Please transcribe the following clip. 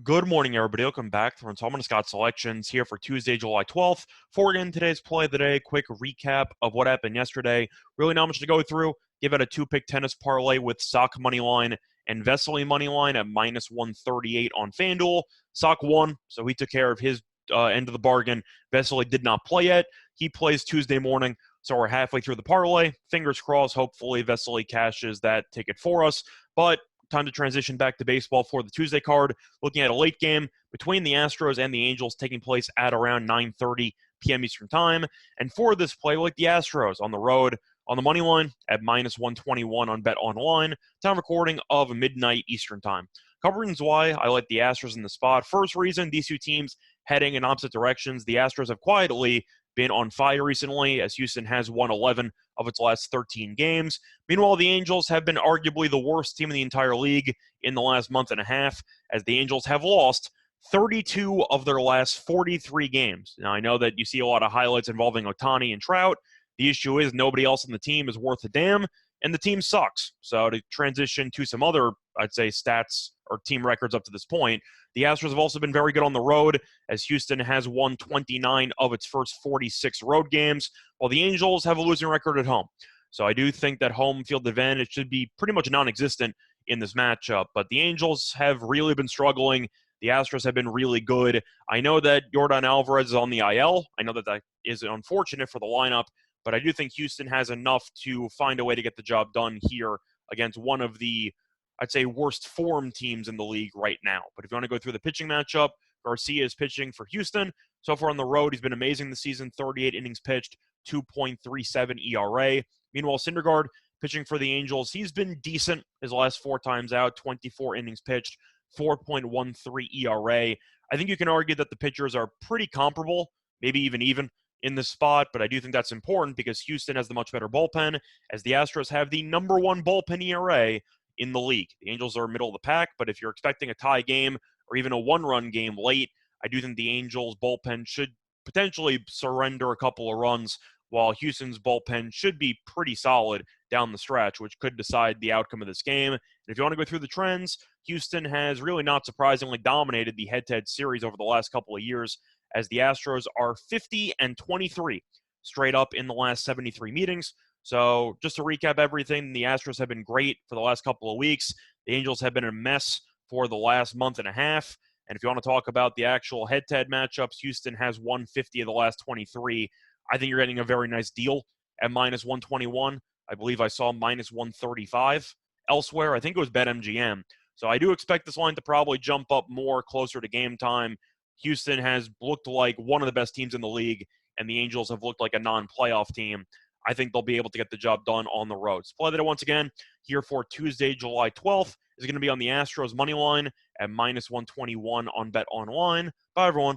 Good morning, everybody. Welcome back to Installment of Scott Selections here for Tuesday, July 12th. Before we get into today's play of the day, quick recap of what happened yesterday. Really not much to go through. Give it a two-pick tennis parlay with Sock money line and Vesely money line at minus 138 on FanDuel. Sock won, so he took care of his end of the bargain. Vesely did not play yet. He plays Tuesday morning, so we're halfway through the parlay. Fingers crossed, hopefully Vesely cashes that ticket for us. But time to transition back to baseball for the Tuesday card. Looking at a late game between the Astros and the Angels taking place at around 9:30 p.m. Eastern Time. And for this play, like the Astros on the road on the money line at minus 121 on Bet Online. Time recording of midnight Eastern Time. Couple reasons why I like the Astros in the spot. First reason, these two teams heading in opposite directions. The Astros have quietly been on fire recently, as Houston has won 11 of its last 13 games. Meanwhile, the Angels have been arguably the worst team in the entire league in the last month and a half, as the Angels have lost 32 of their last 43 games. Now, I know that you see a lot of highlights involving Ohtani and Trout. The issue is nobody else on the team is worth a damn, and the team sucks. So to transition to some other, I'd say, stats or team records up to this point, the Astros have also been very good on the road, as Houston has won 29 of its first 46 road games, while the Angels have a losing record at home. So I do think that home field advantage should be pretty much non-existent in this matchup. But the Angels have really been struggling. The Astros have been really good. I know that Yordan Alvarez is on the IL. I know that that is unfortunate for the lineup, but I do think Houston has enough to find a way to get the job done here against one of the, I'd say, worst form teams in the league right now. But if you want to go through the pitching matchup, Garcia is pitching for Houston. So far on the road, he's been amazing this season. 38 innings pitched, 2.37 ERA. Meanwhile, Syndergaard pitching for the Angels, he's been decent his last four times out, 24 innings pitched, 4.13 ERA. I think you can argue that the pitchers are pretty comparable, maybe even in this spot, but I do think that's important because Houston has the much better bullpen, as the Astros have the number one bullpen ERA in the league. The Angels are middle of the pack, but if you're expecting a tie game or even a one-run game late, I do think the Angels' bullpen should potentially surrender a couple of runs, while Houston's bullpen should be pretty solid down the stretch, which could decide the outcome of this game. And if you want to go through the trends, Houston has really not surprisingly dominated the head-to-head series over the last couple of years, as the Astros are 50-23 straight up in the last 73 meetings. So just to recap everything, the Astros have been great for the last couple of weeks. The Angels have been a mess for the last month and a half. And if you want to talk about the actual head-to-head matchups, Houston has won 50 of the last 23. I think you're getting a very nice deal at minus 121. I believe I saw minus 135 elsewhere. I think it was BetMGM. So I do expect this line to probably jump up more closer to game time. Houston has looked like one of the best teams in the league, and the Angels have looked like a non-playoff team. I think they'll be able to get the job done on the road. So play that once again here for Tuesday, July 12th is going to be on the Astros money line at minus 121 on Bet Online. Bye, everyone.